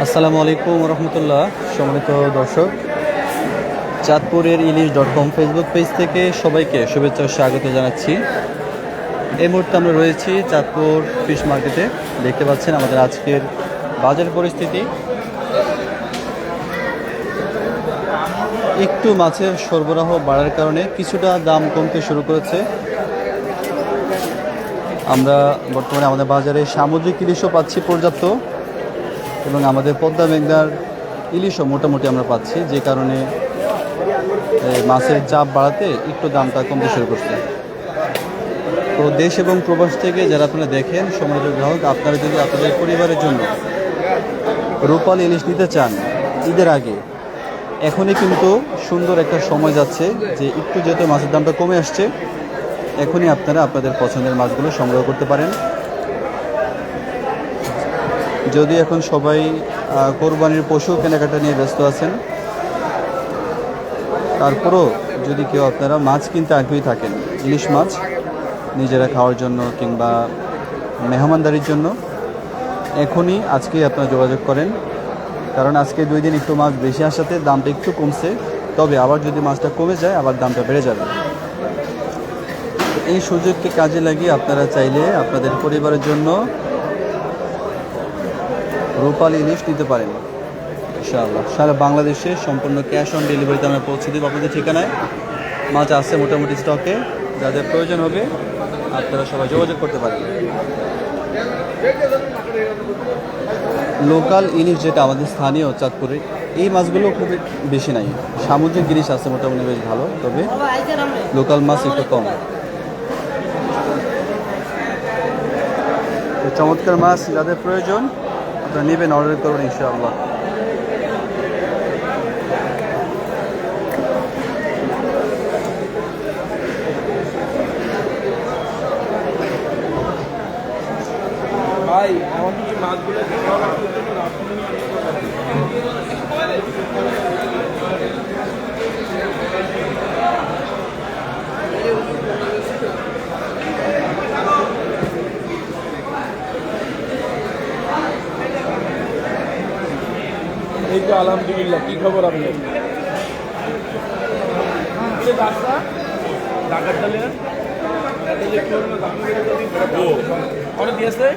আসসালামু আলাইকুম রহমতুল্লাহ। সম্মানিত দর্শক, চাঁদপুরের ইলিশ.com ফেসবুক পেজ থেকে সবাইকে শুভেচ্ছা ও স্বাগত জানাচ্ছি। এই মুহূর্তে আমরা রয়েছি চাঁদপুর ফিশ মার্কেটে। দেখতে পাচ্ছেন আমাদের আজকের বাজার পরিস্থিতি। একটু মাছের সরবরাহ বাড়ার কারণে কিছুটা দাম কমতে শুরু করেছে। আমরা বর্তমানে আমাদের বাজারে সামুদ্রিক ইলিশও পাচ্ছি পর্যাপ্ত, এবং আমাদের পদ্মা মেঘনার ইলিশও মোটামুটি আমরা পাচ্ছি, যে কারণে মাছের চাপ বাড়াতে একটু দামটা কমতে শুরু করছে। তো দেশ এবং প্রবাস থেকে যারা আপনারা দেখেন, সম্মানিত গ্রাহক, আপনারা যদি আপনাদের পরিবারের জন্য রূপালী ইলিশ নিতে চান ঈদের আগে, এখনই কিন্তু সুন্দর একটা সময় যাচ্ছে, যে একটু যেহেতু মাছের দামটা কমে আসছে, এখনই আপনারা আপনাদের পছন্দের মাছগুলো সংগ্রহ করতে পারেন। যদি এখন সবাই কোরবানির পশু কেনাকাটা নিয়ে ব্যস্ত আছেন, তারপরও যদি কেউ আপনারা মাছ কিনতে আগ্রহী থাকেন, ইলিশ মাছ নিজেরা খাওয়ার জন্য কিংবা মেহমানদারির জন্য, এখনই আজকেই আপনারা যোগাযোগ করেন। কারণ আজকে 2 দিন একটু মাছ বেশি আসাতে দামটা একটু কমছে, তবে আবার যদি মাছটা কমে যায় আবার দামটা বেড়ে যাবে। এই সুযোগকে কাজে লাগিয়ে আপনারা চাইলে আপনাদের পরিবারের জন্য রূপালী ইলিশ নিতে পারেন ইনশাআল্লাহ। সারা বাংলাদেশে সম্পূর্ণ ক্যাশ অন ডেলিভারিতে আমরা পৌঁছে দেবো আপনাদের ঠিকানায়। মাছ আছে মোটামুটি স্টকে, যাদের প্রয়োজন হবে আপনারা সবাই যোগাযোগ করতে পারেন। লোকাল ইলিশ যেটা আমাদের স্থানীয় চাঁদপুরে, এই মাছগুলো খুব বেশি নাই। সামুদ্রিক ইলিশ আছে মোটামুটি বেশ ভালো, তবে লোকাল মাছ একটু কম। চমৎকার মাছ যাদের প্রয়োজন আপনারা নেবেন, অর্ডার করুন ইনশাআল্লাহ। ভাই আমাকে কি মাছগুলো এই তো আলহামদুলিল্লাহ। কি খবর আপনার? ঢাকার ডালে অনেক দিয়েছে।